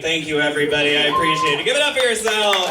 Thank you, everybody. I appreciate it. Give it up for yourselves.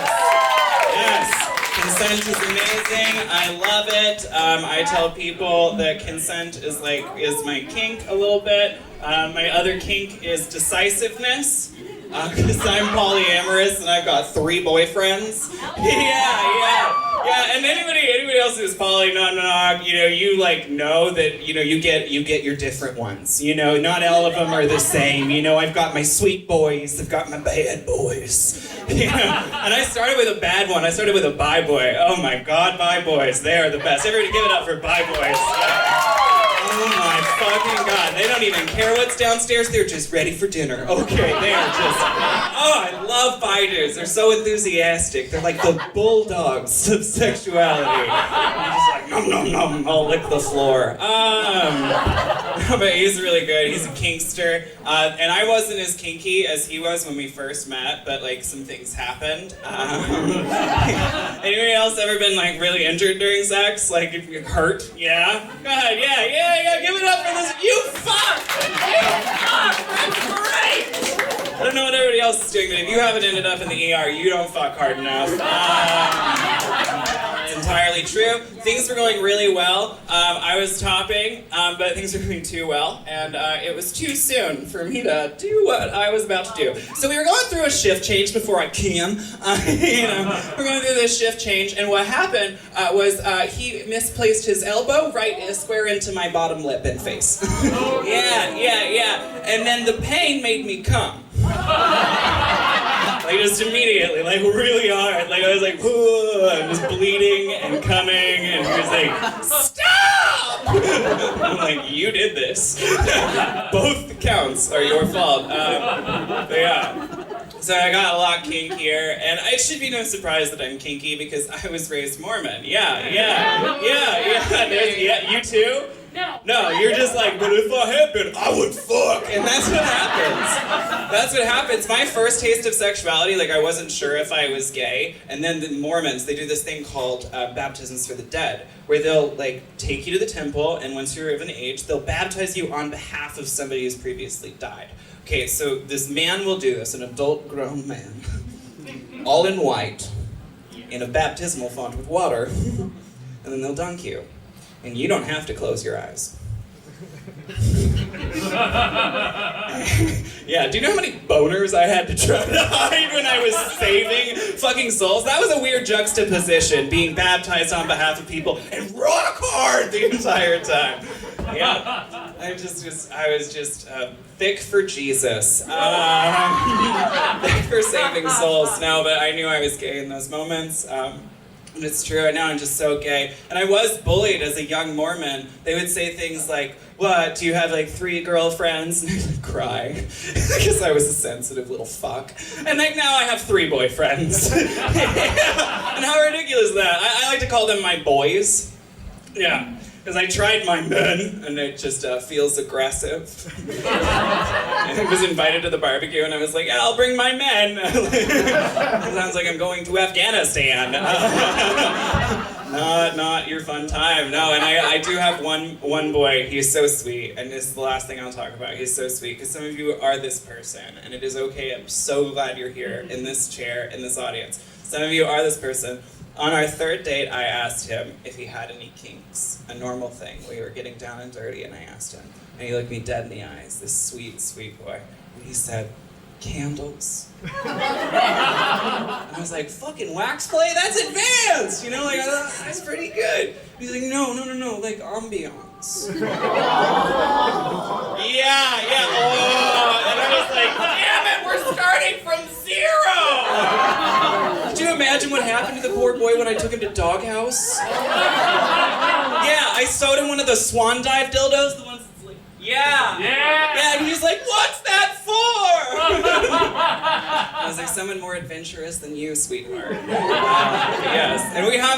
Yes. Consent is amazing. I love it. I tell people that consent is my kink a little bit. My other kink is decisiveness. Because I'm polyamorous and I've got 3 boyfriends. Yeah. And anybody else who's poly, non-monog, you know that you get your different ones. Not all of them are the same. I've got my sweet boys, I've got my bad boys. And I started with a bad one. I started with a bi boy. Oh my God, bi boys, they are the best. Everybody give it up for bi boys. Yeah. Oh my fucking God. They don't even care what's downstairs. They're just ready for dinner. Okay, they are just... Oh, I love bi dudes. They're so enthusiastic. They're like the bulldogs of sexuality. They're just like, nom, nom, nom. I'll lick the floor. But he's really good. He's a kinkster. And I wasn't as kinky as he was when we first met, but some things happened. Anybody else ever been really injured during sex? If you hurt? Yeah? Go ahead. Yeah. Give it up for this. You fuck! That's great! I don't know what everybody else is doing, but if you haven't ended up in the ER, you don't fuck hard enough. It's entirely true. Things were going really well. I was topping, but things were going too well, and it was too soon for me to do what I was about to do. So we were going through a shift change before I came. We're going through this shift change, and what happened was he misplaced his elbow right square into my bottom lip and face. Yeah. And then the pain made me come. Just immediately, really hard. I was I was bleeding and coming, and he was like, stop! I'm you did this. Both counts are your fault. But yeah. So I got a lot kinkier, and it should be no surprise that I'm kinky because I was raised Mormon. Yeah. You too? No, you're just but if I had been, I would fuck. And that's what happens. My first taste of sexuality, I wasn't sure if I was gay. And then the Mormons, they do this thing called baptisms for the dead, where they'll take you to the temple, and once you're of an age, they'll baptize you on behalf of somebody who's previously died. Okay, so this man will do this, an adult grown man, all in white, in a baptismal font with water, and then they'll dunk you. And you don't have to close your eyes. Yeah, do you know how many boners I had to try to hide when I was saving fucking souls? That was a weird juxtaposition, being baptized on behalf of people and rock hard the entire time. Yeah, I was just thick for Jesus. Thick for saving souls. No, but I knew I was gay in those moments. And it's true, and now I'm just so gay. And I was bullied as a young Mormon. They would say things like, what, do you have 3 girlfriends? And I'd cry, because I was a sensitive little fuck. And now I have 3 boyfriends. And how ridiculous is that? I like to call them my boys. Yeah. Because I tried my men, and it just feels aggressive. I was invited to the barbecue, and I was like, yeah, I'll bring my men. It sounds like I'm going to Afghanistan. Not your fun time. No, and I do have one boy. He's so sweet, and this is the last thing I'll talk about. He's so sweet, because some of you are this person, and it is okay. I'm so glad you're here in this chair, in this audience. Some of you are this person. On our 3rd date, I asked him if he had any kinks, a normal thing. We were getting down and dirty, and I asked him. And he looked me dead in the eyes, this sweet, sweet boy. And he said, candles. And I was like, fucking wax play? That's advanced! That's pretty good. He's like, no, ambiance. Yeah. Oh, and I was like, damn it, we're starting from 0! Could you imagine what happened to the poor boy when I took him to Doghouse? Yeah, I sewed him one of the swan dive dildos, the ones that's yeah, and he's like, what's that for? I was like, someone more adventurous than you, sweetheart. Yes, and we have